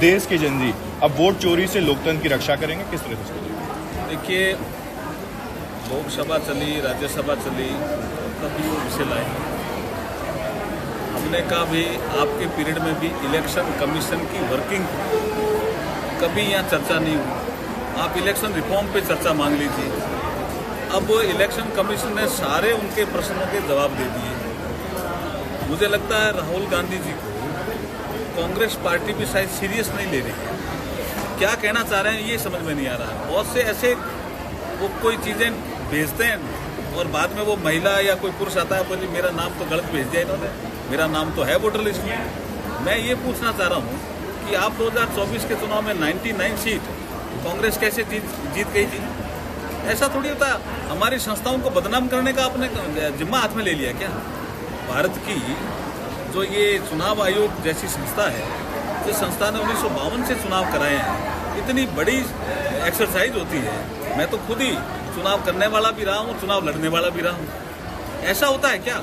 देश के जनजी अब वोट चोरी से लोकतंत्र की रक्षा करेंगे, किस तरह से इसको देखेंगे? देखिए, लोकसभा चली, राज्यसभा चली, तभी वो विषय लाए। हमने कहा भी आपके पीरियड में भी इलेक्शन कमीशन की वर्किंग कभी यहाँ चर्चा नहीं हुई। आप इलेक्शन रिफॉर्म पे चर्चा मांग लीजिए। अब इलेक्शन कमीशन ने सारे उनके प्रश्नों के जवाब दे दिए। मुझे लगता है राहुल गांधी जी को कांग्रेस पार्टी भी शायद सीरियस नहीं ले रही है। क्या कहना चाह रहे हैं ये समझ में नहीं आ रहा है। बहुत से ऐसे वो कोई चीज़ें भेजते हैं और बाद में वो महिला या कोई पुरुष आता है, बोली मेरा नाम तो गलत भेज दिया इन्होंने, मेरा नाम तो है वोटर लिस्ट में। मैं ये पूछना चाह रहा हूँ कि आप 2024 के चुनाव में 99 सीट कांग्रेस कैसे जीत गई थी? ऐसा थोड़ी होता। हमारी संस्थाओं को बदनाम करने का आपने जिम्मा हाथ में ले लिया क्या? भारत की जो ये चुनाव आयोग जैसी संस्था है, जिस संस्था ने 1952 से चुनाव कराए हैं, इतनी बड़ी एक्सरसाइज होती है। मैं तो खुद ही चुनाव करने वाला भी रहा हूँ, चुनाव लड़ने वाला भी रहा हूँ। ऐसा होता है क्या?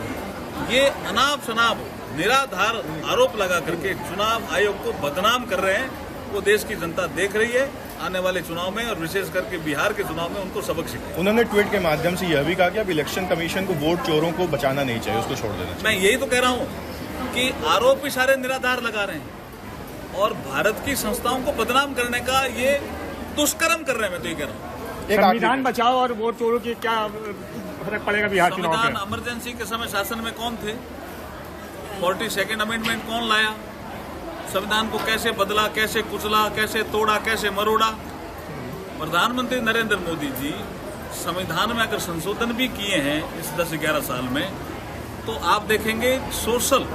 ये अनाप शनाप निराधार आरोप लगा करके चुनाव आयोग को बदनाम कर रहे हैं। वो देश की जनता देख रही है। आने वाले चुनाव में और विशेष करके बिहार के चुनाव में उनको सबक सीखे। उन्होंने ट्वीट के माध्यम से यह भी कहा कि अब इलेक्शन कमीशन को वोट चोरों को बचाना नहीं चाहिए, उसको छोड़ देना चाहिए। मैं यही तो कह रहा हूँ कि आरोप ही सारे निराधार लगा रहे हैं और भारत की संस्थाओं को बदनाम करने का ये दुष्कर्म कर रहे हैं। मैं तो ये कह रहा हूँ। संविधान बचाओ और वोट चोरों की क्या फर्क पड़ेगा बिहार चुनाव में? संविधान इमरजेंसी के समय शासन में कौन थे? 42nd अमेंडमेंट कौन लाया? संविधान को कैसे बदला, कैसे कुचला, कैसे तोड़ा, कैसे मरोड़ा? प्रधानमंत्री नरेंद्र मोदी जी संविधान में अगर संशोधन भी किए हैं इस 10-11 साल में, तो आप देखेंगे सोशल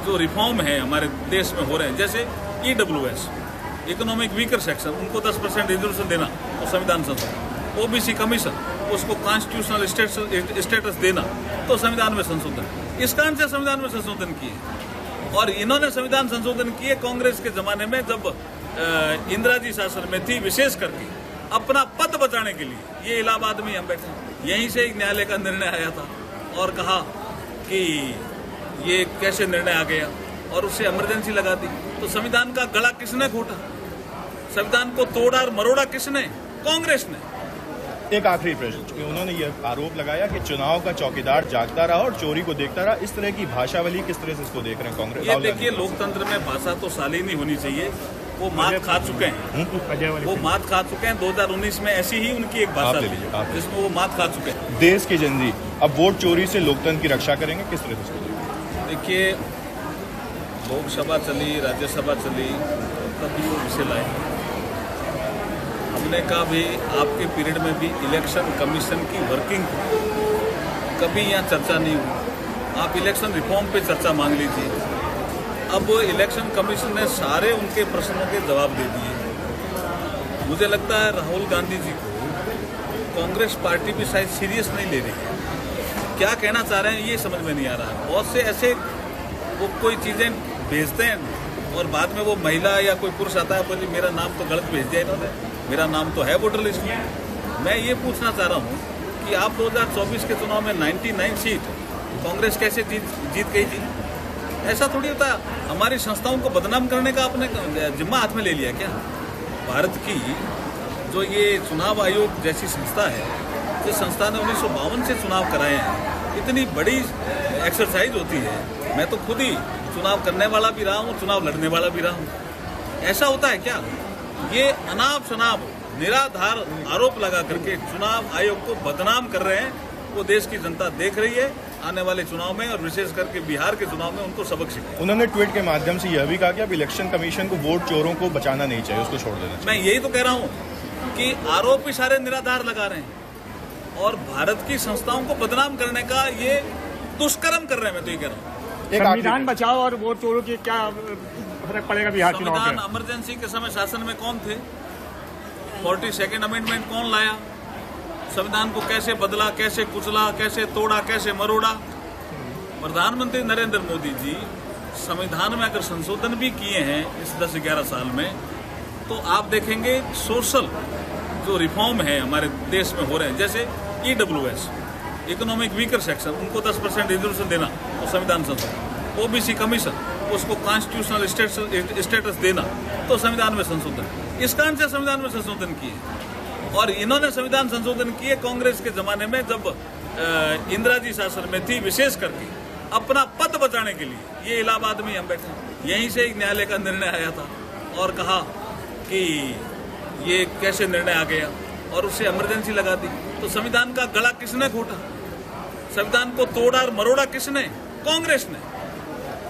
जो रिफॉर्म है हमारे देश में हो रहे हैं, जैसे EWS इकोनॉमिक वीकर सेक्शन, उनको 10% रिजर्वेशन देना तो संविधान संशोधन। OBC कमीशन, उसको कॉन्स्टिट्यूशनल स्टेटस देना तो संविधान में संशोधन। इस कारण से संविधान में संशोधन किए और इन्होंने संविधान संशोधन किए कांग्रेस के जमाने में, जब इंदिरा जी शासन में थी, विशेष करके अपना पद बचाने के लिए। ये इलाहाबाद में हम बैठे, यहीं से एक न्यायालय का निर्णय आया था और कहा कि ये कैसे निर्णय आ गया और उससे इमरजेंसी लगा दी। तो संविधान का गला किसने घोटा? संविधान को तोड़ा और मरोड़ा किसने? कांग्रेस ने। एक आखिरी प्रश्न, उन्होंने ये आरोप लगाया कि चुनाव का चौकीदार जागता रहा और चोरी को देखता रहा। इस तरह की भाषावली किस तरह से इसको देख रहे हैं कांग्रेस? ये देखिए, लोकतंत्र में भाषा तो शालीन होनी चाहिए। वो मात खा चुके हैं, वो मात खा चुके हैं। 2019 में ऐसी ही उनकी एक भाषा थी जिसमें वो मात खा चुके हैं। देश के जनजी अब वोट चोरी से लोकतंत्र की रक्षा करेंगे, किस तरह से इसको देखेंगे? देखिए, लोकसभा चली, राज्यसभा चली, तभी वो विषय लाए। हमने कहा भी आपके पीरियड में भी इलेक्शन कमीशन की वर्किंग कभी यहाँ चर्चा नहीं हुई। आप इलेक्शन रिफॉर्म पे चर्चा मांग लीजिए। अब इलेक्शन कमीशन ने सारे उनके प्रश्नों के जवाब दे दिए। मुझे लगता है राहुल गांधी जी को कांग्रेस पार्टी भी शायद सीरियस नहीं ले रही है। क्या कहना चाह रहे हैं ये समझ में नहीं आ रहा है। बहुत से ऐसे वो कोई चीज़ें भेजते हैं और बाद में वो महिला या कोई पुरुष आता है, बोली मेरा नाम तो गलत भेज दिया इन्होंने, मेरा नाम तो है वोटर लिस्ट में। मैं ये पूछना चाह रहा हूँ कि आप 2024 के चुनाव में 99 सीट कांग्रेस कैसे जीत गई थी? ऐसा थोड़ी होता। हमारी संस्थाओं को बदनाम करने का आपने जिम्मा हाथ में ले लिया क्या? भारत की जो ये चुनाव आयोग जैसी संस्था है, जिस संस्था ने 1952 से चुनाव कराए हैं, इतनी बड़ी एक्सरसाइज होती है। मैं तो खुद ही चुनाव करने वाला भी रहा हूँ, चुनाव लड़ने वाला भी रहा हूँ। ऐसा होता है क्या? ये अनाप शनाप निराधार आरोप लगा करके चुनाव आयोग को बदनाम कर रहे हैं। वो देश की जनता देख रही है। आने वाले चुनाव में और विशेष करके बिहार के चुनाव में उनको सबक सीखे। उन्होंने ट्वीट के माध्यम से यह भी कहा कि अब इलेक्शन कमीशन को वोट चोरों को बचाना नहीं चाहिए, उसको छोड़ देना चाहिए। मैं यही तो कह रहा हूँ कि आरोप ही सारे निराधार लगा रहे हैं और भारत की संस्थाओं को बदनाम करने का ये दुष्कर्म कर रहे हैं। मैं तो ये कह रहा हूँ। संविधान बचाओ और वोट चोरों की क्या फर्क पड़ेगा बिहार चुनाव में? संविधान इमरजेंसी के समय शासन में कौन थे? 42nd अमेंडमेंट कौन लाया? संविधान को कैसे बदला, कैसे कुचला, कैसे तोड़ा, कैसे मरोड़ा? प्रधानमंत्री नरेंद्र मोदी जी संविधान में अगर संशोधन भी किए हैं इस 10-11 साल में, तो आप देखेंगे सोशल जो रिफॉर्म है हमारे देश में हो रहे हैं, जैसे EWS इकोनॉमिक वीकर सेक्शन, उनको 10% रिजर्वेशन देना तो संविधान संशोधन। OBC कमीशन, उसको कॉन्स्टिट्यूशनल स्टेटस देना, तो संविधान में संशोधन, इस कारण से संविधान में संशोधन किए। और इन्होंने संविधान संशोधन किए कांग्रेस के जमाने में, जब इंदिरा जी शासन में थी, विशेष करके अपना पद बचाने के लिए। ये इलाहाबाद में हम बैठे, यहीं से एक न्यायालय का निर्णय आया था और कहा कि ये कैसे निर्णय आ गया, और उससे इमरजेंसी लगा दी। तो संविधान का गला किसने घोटा? संविधान को तोड़ा और मरोड़ा किसने? कांग्रेस ने।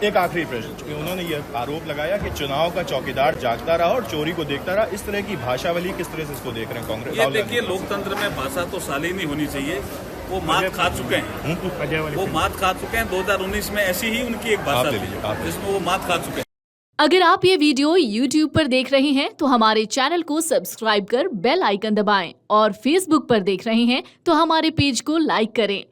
एक आखिरी प्रश्न, उन्होंने ये आरोप लगाया कि चुनाव का चौकीदार जागता रहा और चोरी को देखता रहा। इस तरह की भाषावली किस तरह से इसको देख रहे हैं कांग्रेस? ये देखिए, लोकतंत्र में भाषा तो शालीन होनी चाहिए। वो मात खा चुके हैं, वो मात खा चुके हैं। 2019 में ऐसी ही उनकी एक भाषा थी जिसमें वो मात खा चुके हैं। अगर आप ये वीडियो YouTube पर देख रहे हैं तो हमारे चैनल को सब्सक्राइब कर बेल आइकन दबाएं, और Facebook पर देख रहे हैं तो हमारे पेज को लाइक करें।